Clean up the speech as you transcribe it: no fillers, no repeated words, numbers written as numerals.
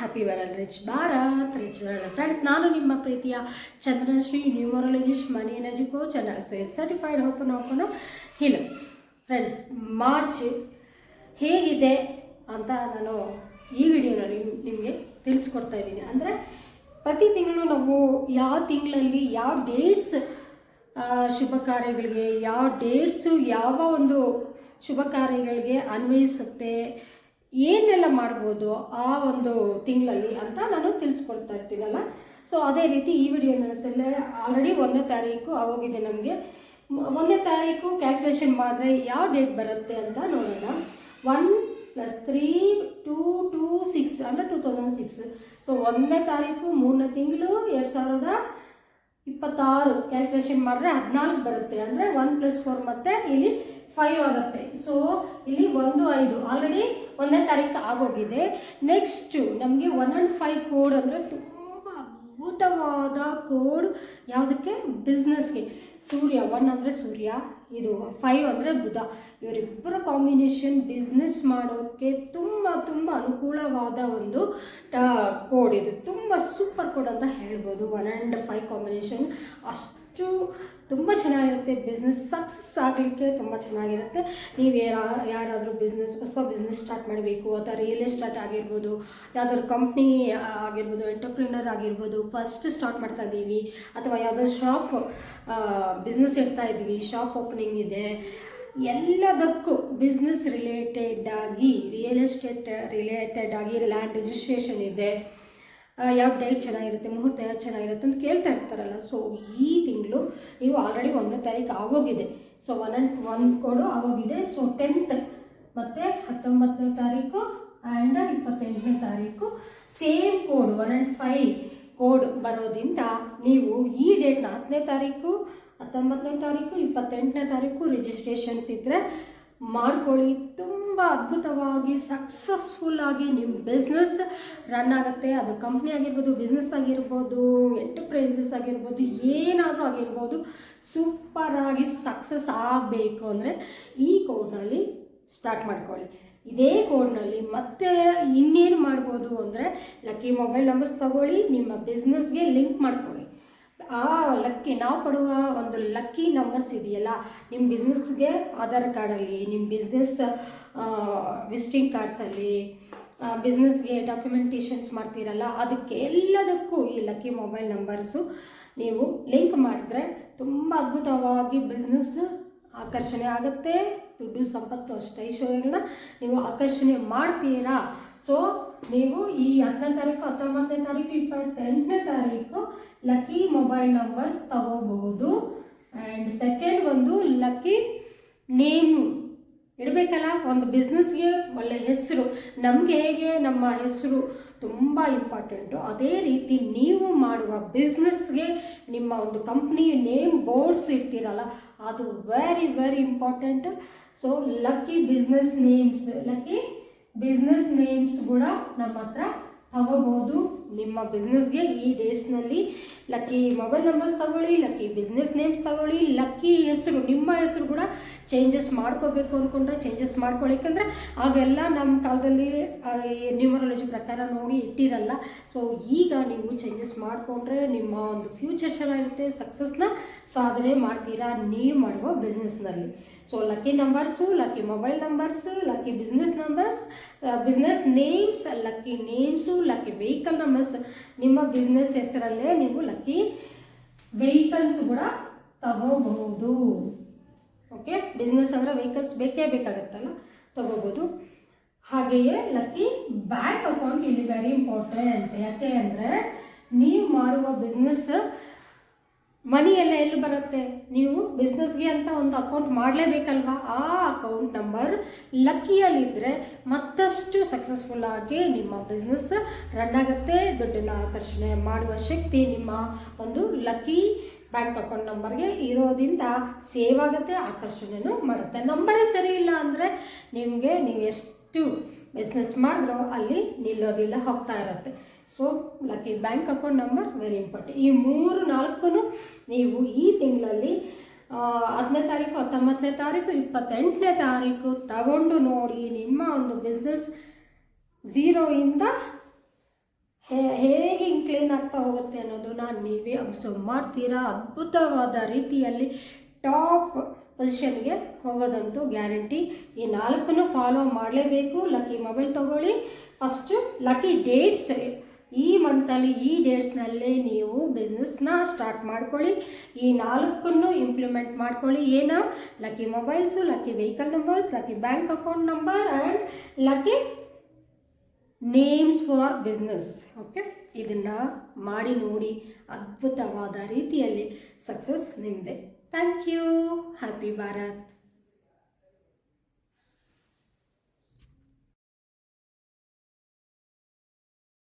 Happy world rich Bharat rich world friends. ನಾನು ನಿಮ್ಮ ಪ್ರೀತಿಯ Chandrashree numerologist, money energy coach and also certified open healer. Friends, March ಹೇಗಿದೆ ಅಂತ ನಾನು ಈ ವಿಡಿಯೋನಲ್ಲಿ ನಿಮಗೆ ತಿಳಿಸ್ಕೊಡ್ತಾ ಇದ್ದೀನಿ. ಅಂದರೆ ಪ್ರತಿ ತಿಂಗಳು ನಾವು ಯಾವ ತಿಂಗಳಲ್ಲಿ ಯಾವ ಡೇಟ್ಸ್ ಶುಭ ಕಾರ್ಯಗಳಿಗೆ, ಯಾವ ಡೇಟ್ಸು ಯಾವ ಒಂದು ಶುಭ ಕಾರ್ಯಗಳಿಗೆ ಅನ್ವಯಿಸುತ್ತೆ, ಏನೆಲ್ಲ ಮಾಡ್ಬೋದು ಆ ಒಂದು ತಿಂಗಳಲ್ಲಿ ಅಂತ ನಾನು ತಿಳಿಸ್ಕೊಡ್ತಾ ಇರ್ತೀನಲ್ಲ. ಸೊ ಅದೇ ರೀತಿ ಈ ವಿಡಿಯೋನಲ್ಲಿ ಆಲ್ರೆಡಿ 1ನೇ ತಾರೀಕು ಆಗೋಗಿದೆ. ನಮಗೆ 1ನೇ ತಾರೀಕು ಕ್ಯಾಲ್ಕುಲೇಷನ್ ಮಾಡಿದ್ರೆ ಯಾವ ಡೇಟ್ ಬರುತ್ತೆ ಅಂತ ನೋಡೋಣ. 1 + 3 2 2 6 ಅಂದರೆ 2006. ಸೊ 1ನೇ ತಾರೀಕು 3ನೇ ತಿಂಗಳು 2026 ಕ್ಯಾಲ್ಕುಲೇಷನ್ ಮಾಡಿದ್ರೆ 14 ಬರುತ್ತೆ. ಅಂದರೆ 1 + 4 ಮತ್ತು ಇಲ್ಲಿ 5 ಆಗುತ್ತೆ. ಸೊ ಇಲ್ಲಿ 1 5 ಆಲ್ರೆಡಿ 1ನೇ ತಾರೀಕು ಆಗೋಗಿದೆ. ನೆಕ್ಸ್ಟು ನಮಗೆ 1 and 5 ಕೋಡ್ ಅಂದರೆ ತುಂಬ ಅದ್ಭುತವಾದ ಕೋಡ್. ಯಾವುದಕ್ಕೆ? ಬಿಸ್ನೆಸ್ಗೆ. ಸೂರ್ಯ 1 ಅಂದರೆ ಸೂರ್ಯ, ಇದು 5 ಅಂದರೆ ಬುಧ. ಇವರಿಬ್ಬರ ಕಾಂಬಿನೇಷನ್ ಬಿಸ್ನೆಸ್ ಮಾಡೋಕ್ಕೆ ತುಂಬ ತುಂಬ ಅನುಕೂಲವಾದ ಒಂದು ಕೋಡ್. ಇದು ತುಂಬ ಸೂಪರ್ ಕೋಡ್ ಅಂತ ಹೇಳ್ಬೋದು. 1 and 5 ಕಾಂಬಿನೇಷನ್ ಅಷ್ಟು ತುಂಬ ಚೆನ್ನಾಗಿರುತ್ತೆ. ಬಿಸ್ನೆಸ್ ಸಕ್ಸಸ್ ಆಗಲಿಕ್ಕೆ ತುಂಬ ಚೆನ್ನಾಗಿರುತ್ತೆ. ನೀವು ಯಾರಾದರೂ ಹೊಸ ಬಿಸ್ನೆಸ್ ಸ್ಟಾರ್ಟ್ ಮಾಡಬೇಕು, ಅಥವಾ ರಿಯಲ್ ಎಸ್ಟೇಟ್ ಆಗಿರ್ಬೋದು, ಯಾವುದಾದ್ರು ಕಂಪ್ನಿ ಆಗಿರ್ಬೋದು, ಎಂಟರ್ಪ್ರಿನರ್ ಆಗಿರ್ಬೋದು, ಫಸ್ಟ್ ಸ್ಟಾರ್ಟ್ ಮಾಡ್ತಾ ಇದ್ದೀವಿ, ಅಥವಾ ಯಾವುದಾದ್ರು ಶಾಪ್ ಬಿಸ್ನೆಸ್ ಇಡ್ತಾ ಇದ್ದೀವಿ, ಶಾಪ್ ಓಪನಿಂಗ್ ಇದೆ, ಎಲ್ಲದಕ್ಕೂ ಬಿಸ್ನೆಸ್ ರಿಲೇಟೆಡ್ ಆಗಿ, ರಿಯಲ್ ಎಸ್ಟೇಟ್ ರಿಲೇಟೆಡ್ ಆಗಿ, ಲ್ಯಾಂಡ್ ರಿಜಿಸ್ಟ್ರೇಷನ್ ಇದೆ, ಯಾವ ಡೇಟ್ ಚೆನ್ನಾಗಿರುತ್ತೆ, ಮುಹೂರ್ತ ಯಾವ್ದು ಚೆನ್ನಾಗಿರುತ್ತೆ ಅಂತ ಕೇಳ್ತಾ ಇರ್ತಾರಲ್ಲ. ಸೊ ಈ ತಿಂಗಳು ನೀವು ಆಲ್ರೆಡಿ 1ನೇ ತಾರೀಕು ಆಗೋಗಿದೆ. ಸೊ 1 and 1 ಕೋಡು ಆಗೋಗಿದೆ. ಸೊ 10th ಮತ್ತು 19ನೇ ತಾರೀಕು ಆ್ಯಂಡ್ 28ನೇ ತಾರೀಕು ಸೇಮ್ ಕೋಡ್ 1 and 5 ಕೋಡ್ ಬರೋದ್ರಿಂದ ನೀವು ಈ ಡೇಟ್ನ 10ನೇ ತಾರೀಕು, 19ನೇ ತಾರೀಕು, 28ನೇ ತಾರೀಕು ರಿಜಿಸ್ಟ್ರೇಷನ್ಸ್ ಇದ್ದರೆ ಮಾಡ್ಕೊಳ್ಳಿ. ತುಂಬ ಅದ್ಭುತವಾಗಿ ಸಕ್ಸಸ್ಫುಲ್ಲಾಗಿ ನಿಮ್ಮ ಬಿಸ್ನೆಸ್ ರನ್ ಆಗುತ್ತೆ. ಅದು ಕಂಪ್ನಿ ಆಗಿರ್ಬೋದು, ಬಿಸ್ನೆಸ್ ಆಗಿರ್ಬೋದು, ಎಂಟರ್ಪ್ರೈಸಸ್ ಆಗಿರ್ಬೋದು, ಏನಾದರೂ ಆಗಿರ್ಬೋದು, ಸೂಪರಾಗಿ ಸಕ್ಸಸ್ ಆಗಬೇಕು ಅಂದರೆ ಈ ಕೋಡ್ನಲ್ಲಿ ಸ್ಟಾರ್ಟ್ ಮಾಡ್ಕೊಳ್ಳಿ. ಇದೇ ಕೋಡ್ನಲ್ಲಿ ಮತ್ತೆ ಇನ್ನೇನು ಮಾಡ್ಬೋದು ಅಂದರೆ ಲಕ್ಕಿ ಮೊಬೈಲ್ ನಂಬರ್ಸ್ ತಗೊಳ್ಳಿ, ನಿಮ್ಮ ಬಿಸ್ನೆಸ್ಗೆ ಲಿಂಕ್ ಮಾಡ್ಕೊಳ್ಳಿ. ಆ ಲಕ್ಕಿ ನಾವು ಕೊಡುವ ಒಂದು ಲಕ್ಕಿ ನಂಬರ್ಸ್ ಇದೆಯಲ್ಲ, ನಿಮ್ಮ ಬಿಸ್ನೆಸ್ಗೆ ಆಧಾರ್ ಕಾರ್ಡಲ್ಲಿ, ನಿಮ್ಮ ಬಿಸ್ನೆಸ್ ವಿಸಿಟಿಂಗ್ ಕಾರ್ಡ್ಸಲ್ಲಿ, ಬಿಸ್ನೆಸ್ಗೆ ಡಾಕ್ಯುಮೆಂಟೇಷನ್ಸ್ ಮಾಡ್ತೀರಲ್ಲ, ಅದಕ್ಕೆ ಎಲ್ಲದಕ್ಕೂ ಈ ಲಕ್ಕಿ ಮೊಬೈಲ್ ನಂಬರ್ಸು ನೀವು ಲಿಂಕ್ ಮಾಡಿದ್ರೆ ತುಂಬ ಅದ್ಭುತವಾಗಿ ಬಿಸ್ನೆಸ್ ಆಕರ್ಷಣೆ ಆಗುತ್ತೆ. ದುಡ್ಡು ಸಂಪತ್ತು ಅಷ್ಟೈಶ್ವರ್ಯಗಳನ್ನ ನೀವು ಆಕರ್ಷಣೆ ಮಾಡ್ತೀರಾ. ಸೊ ನೀವು ಈ 10ನೇ ತಾರೀಕು, 19ನೇ ತಾರೀಕು, 28ನೇ ತಾರೀಕು ಲಕ್ಕಿ ಮೊಬೈಲ್ ನಂಬರ್ಸ್ ತಗೋಬಹುದು. ಆ್ಯಂಡ್ ಸೆಕೆಂಡ್ ಒಂದು ಲಕ್ಕಿ ನೇಮು ಇಡಬೇಕಲ್ಲ. ಒಂದು ಬಿಸ್ನೆಸ್ಗೆ ಒಳ್ಳೆ ಹೆಸರು, ನಮಗೆ ಹೇಗೆ ನಮ್ಮ ಹೆಸರು ತುಂಬ ಇಂಪಾರ್ಟೆಂಟು, ಅದೇ ರೀತಿ ನೀವು ಮಾಡುವ ಬಿಸ್ನೆಸ್ಗೆ ನಿಮ್ಮ ಒಂದು ಕಂಪ್ನಿ ನೇಮ್ ಬೋರ್ಡ್ಸ್ ಇರ್ತೀರಲ್ಲ, ಅದು very very important. So lucky business names ಕೂಡ ನಮ್ಮ ಹತ್ರ ತಗೋಬೋದು. ನಿಮ್ಮ ಬಿಸ್ನೆಸ್ಗೆ ಈ ಡೇಟ್ಸ್ನಲ್ಲಿ ಲಕ್ಕಿ ಮೊಬೈಲ್ ನಂಬರ್ಸ್ ತಗೊಳ್ಳಿ, ಲಕ್ಕಿ ಬಿಸ್ನೆಸ್ ನೇಮ್ಸ್ ತಗೊಳ್ಳಿ, ಲಕ್ಕಿ ಹೆಸರು, ನಿಮ್ಮ ಹೆಸರು ಕೂಡ ಚೇಂಜಸ್ ಮಾಡ್ಕೋಬೇಕು ಅಂದ್ಕೊಂಡ್ರೆ ಚೇಂಜಸ್ ಮಾಡ್ಕೊಳ್ಳಿಕ್ಕಂದ್ರೆ ಆಗೆಲ್ಲ ನಮ್ಮ ಕಾಲದಲ್ಲಿ ನ್ಯೂಮರಾಲಜಿ ಪ್ರಕಾರ ನೋಡಿ ಇಟ್ಟಿರಲ್ಲ. ಸೊ ಈಗ ನೀವು ಚೇಂಜಸ್ ಮಾಡಿಕೊಂಡ್ರೆ ನಿಮ್ಮ ಒಂದು ಫ್ಯೂಚರ್ ಚೆನ್ನಾಗಿರುತ್ತೆ, ಸಕ್ಸಸ್ನ ಸಾಧನೆ ಮಾಡ್ತೀರಾ ನೀವು ಮಾಡುವ ಬಿಸ್ನೆಸ್ನಲ್ಲಿ. So lucky numbers, lucky mobile numbers, lucky business numbers, business names, lucky names, lucky vehicle numbers. ನಿಮ್ಮ ಬಿಸ್ನೆಸ್ ಹೆಸರಲ್ಲೇ ನೀವು ಲಕ್ಕಿ ವೆಹಿಕಲ್ಸ್ ಕೂಡ ತಗೋಬಹುದು. ಓಕೆ, ಬಿಸ್ನೆಸ್ ಅಂದರೆ ವೆಹಿಕಲ್ಸ್ ಬೇಕೇ ಬೇಕಾಗತ್ತಲ್ಲ, ತಗೋಬೋದು. ಹಾಗೆಯೇ ಲಕ್ಕಿ ಬ್ಯಾಂಕ್ ಅಕೌಂಟ್ ಇಲ್ಲಿ ವೆರಿ ಇಂಪಾರ್ಟೆಂಟ್. ಯಾಕೆ ಅಂದರೆ ನೀವು ಮಾಡುವ ಬಿಸ್ನೆಸ್ ಮನಿ ಎಲ್ಲ ಎಲ್ಲಿ ಬರುತ್ತೆ? ನೀವು ಬಿಸ್ನೆಸ್ಗೆ ಅಂತ ಒಂದು ಅಕೌಂಟ್ ಮಾಡಲೇಬೇಕಲ್ವಾ. ಆ ಅಕೌಂಟ್ ನಂಬರ್ ಲಕ್ಕಿಯಲ್ಲಿದ್ದರೆ ಮತ್ತಷ್ಟು ಸಕ್ಸಸ್ಫುಲ್ಲಾಗಿ ನಿಮ್ಮ ಬಿಸ್ನೆಸ್ ರನ್ ಆಗುತ್ತೆ. ದುಡ್ಡನ್ನು ಆಕರ್ಷಣೆ ಮಾಡುವ ಶಕ್ತಿ ನಿಮ್ಮ ಒಂದು ಲಕ್ಕಿ ಬ್ಯಾಂಕ್ ಅಕೌಂಟ್ ನಂಬರ್ಗೆ ಇರೋದ್ರಿಂದ ಸೇವ್ ಆಗುತ್ತೆ, ಆಕರ್ಷಣೆಯೂ ಮಾಡುತ್ತೆ. ನಂಬರೇ ಸರಿ ಇಲ್ಲ ಅಂದರೆ ನೀವು ಎಷ್ಟು ಬಿಸ್ನೆಸ್ ಮಾಡಿದ್ರೋ ಅಲ್ಲಿ ನಿಲ್ಲೋದಿಲ್ಲ, ಹೋಗ್ತಾ ಇರುತ್ತೆ. So lucky bank account number very important. ಈ 3-4 ನೀವು ಈ ತಿಂಗಳಲ್ಲಿ 10ನೇ ತಾರೀಕು, 19ನೇ ತಾರೀಕು, 28ನೇ ತಾರೀಕು ತಗೊಂಡು ನೋಡಿ. ನಿಮ್ಮ ಒಂದು ಬಿಸ್ನೆಸ್ 0 ಇಂದ ಹೇಗೆ ಇನ್ಕ್ಲೈನ್ ಆಗ್ತಾ ಹೋಗುತ್ತೆ ಅನ್ನೋದನ್ನ ನೀವೇ ಅಬ್ಸರ್ವ್ ಮಾಡ್ತೀರಾ. ಅದ್ಭುತವಾದ ರೀತಿಯಲ್ಲಿ ಟಾಪ್ ಪೊಸಿಷನ್ಗೆ ಹೋಗೋದಂತೂ ಗ್ಯಾರಂಟಿ. ಈ 4 ಫಾಲೋ ಮಾಡಲೇಬೇಕು. ಲಕ್ಕಿ ಮೊಬೈಲ್ ತೊಗೊಳ್ಳಿ. ಫಸ್ಟು ಲಕ್ಕಿ ಡೇಟ್ಸ್, ಈ ಮಂತಲ್ಲಿ ಈ ಡೇಟ್ಸ್ನಲ್ಲೇ ನೀವು ಬಿಸ್ನೆಸ್ನ ಸ್ಟಾರ್ಟ್ ಮಾಡ್ಕೊಳ್ಳಿ. ಈ 4 ಇಂಪ್ಲಿಮೆಂಟ್ ಮಾಡ್ಕೊಳ್ಳಿ. ಏನು? Lucky mobiles, lucky vehicle numbers, lucky bank account number and lucky names for business. Okay, ಇದನ್ನು ಮಾಡಿ ನೋಡಿ. ಅದ್ಭುತವಾದ ರೀತಿಯಲ್ಲಿ ಸಕ್ಸಸ್ ನಿಮ್ಮದೇ. Thank you. ಹ್ಯಾಪಿ ಭಾರತ್.